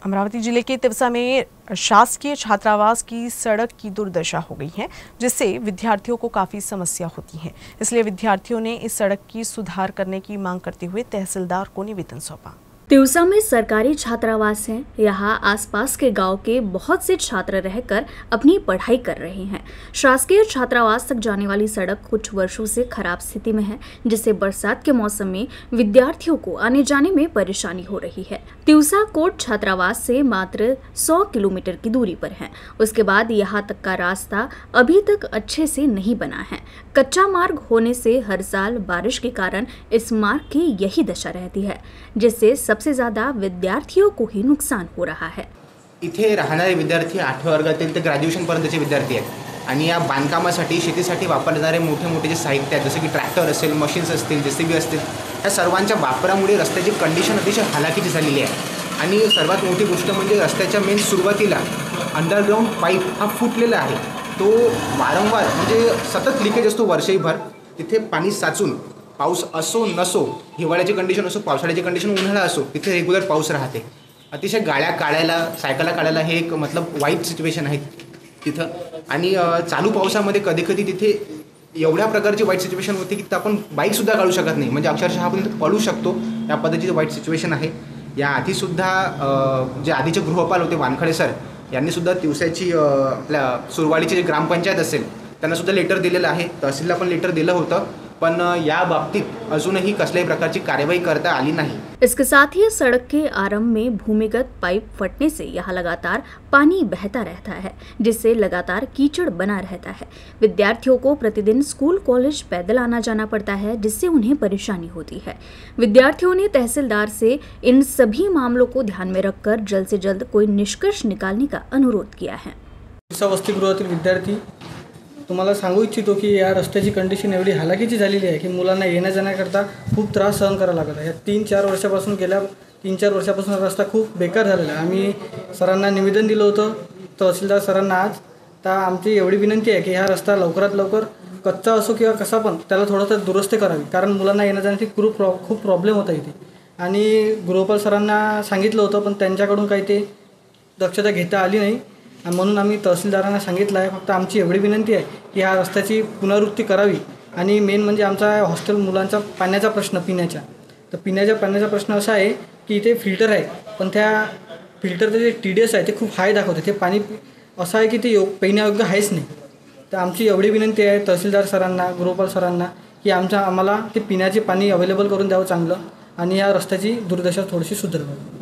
अमरावती जिले के तिवसा में शासकीय छात्रावास की सड़क की दुर्दशा हो गई है, जिससे विद्यार्थियों को काफी समस्या होती है। इसलिए विद्यार्थियों ने इस सड़क की सुधार करने की मांग करते हुए तहसीलदार को निवेदन सौंपा। तिवसा में सरकारी छात्रावास है। यहाँ आसपास के गांव के बहुत से छात्र रहकर अपनी पढ़ाई कर रहे हैं। शासकीय छात्रावास तक जाने वाली सड़क कुछ वर्षों से खराब स्थिति में है, जिससे बरसात के मौसम में विद्यार्थियों को आने जाने में परेशानी हो रही है। तिवसा कोट छात्रावास से मात्र 100 किलोमीटर की दूरी पर है। उसके बाद यहाँ तक का रास्ता अभी तक अच्छे से नहीं बना है। कच्चा मार्ग होने से हर साल बारिश के कारण इस मार्ग की यही दशा रहती है, जिससे सबसे ज्यादा विद्यार्थियों को ही नुकसान हो रहा है। इथे राहणारे विद्यार्थी 8व्या वर्गातील ते ग्रॅज्युएशन पर्यंतचे विद्यार्थी आहेत आणि या बांधकामासाठी शेतीसाठी वापरणारे मोठे जे साहित्य आहेत, जसे की ट्रॅक्टर असेल, मशीन्स असतील, जेसीबी असतील, या सर्वांच्या वापरामुळे रस्त्याची कंडिशन अतिशय हालाकीची झालेली आहे। आणि सर्वात मोठी गोष्ट म्हणजे रस्त्याच्या मेन सुरुवातीला अंडरग्राउंड पाईप हा फुटलेला आहे। तो वारंवार म्हणजे सतत लीकेज असतो वर्षभर। तिथे पाणी साचून पाऊस असो नसो, हिवाळ्याची कंडिशन असो, पावसाळ्याची कंडिशन, उन्हाळा असो, तिथे रेग्युलर पाऊस राहते। अतिशय गाड्या काढायला, सायकल काढायला हे एक वाईट सिच्युएशन आहे तिथं। आणि चालू पावसामध्ये कधी-कधी तिथे एवढ्या प्रकारची वाईट सिच्युएशन होते की आपण बाईक सुद्धा काढू शकत नाही, म्हणजे अक्षरशः आपण तिथे पडू शकतो। या पद्धतीची वाईट सिच्युएशन आहे। या आधी सुद्धा जे आधीचे गृहपाल होते वानखडे सर यांनी सुद्धा तिवसाची आपल्या सुरवाडीची जे ग्रामपंचायत असेल त्यांना सुद्धा लेटर दिलेलं आहे। तहसीलला पण लेटर दिलं होतं, पण या बाबतीत अजूनही कसल्याही प्रकारची कार्यवाही करता आली नहीं। इसके साथ ही सड़क के आरंभ में भूमिगत पाइप फटने से यहाँ लगातार पानी बहता रहता है, जिससे लगातार कीचड़ बना रहता है। विद्यार्थियों को प्रतिदिन स्कूल कॉलेज पैदल आना जाना पड़ता है, जिससे उन्हें परेशानी होती है। विद्यार्थियों ने तहसीलदार से इन सभी मामलों को ध्यान में रखकर जल्द से जल्द कोई निष्कर्ष निकालने का अनुरोध किया है। वसतिगृहातील विद्यार्थी तुम्हाला सांगू इच्छितो की या रस्त्याची कंडिशन एवढी हालाकीची झालेली आहे की मुलांना येण्या जाण्याकरता खूप त्रास सहन करावा लागत आहे। या 3-4 वर्षापासून गेल्या 3-4 वर्षापासून रस्ता खूप बेकार झालेला आहे। आम्ही सरांना निवेदन दिलं होतं, तहसीलदार सरांना आज। तर आमची एवढी विनंती आहे की हा रस्ता लवकरात लवकर कच्चा असो किंवा कसा पण त्याला थोडंसं दुरुस्त करावी, कारण मुलांना येण्या जाण्याची खूप प्रॉब्लेम होता इथे। आणि गृहपाल सरांना सांगितलं होतं, पण त्यांच्याकडून काही ते दक्षता घेता आली नाही। म्हणून आम्ही तहसीलदारांना सांगितलं आहे। फक्त आमची एवढी विनंती आहे की या रस्त्याची पुनरुक्ती करावी। आणि मेन म्हणजे आमचा हॉस्टेल मुलांचा पाण्याचा प्रश्न, पिण्याच्या पाण्याचा प्रश्न असा आहे की इथे फिल्टर आहे, पण त्या फिल्टरचे जे TDS आहे ते खूप हाय दाखवते। ते पाणी असं आहे की ते पिण्यायोग्य आहेच नाही। तर आमची एवढी विनंती आहे तहसीलदार सरांना, गृहपाल सरांना की आम्हाला ते पिण्याचे पाणी अवेलेबल करून द्यावं चांगलं, आणि या रस्त्याची दुर्दशा थोडीशी सुधारावी।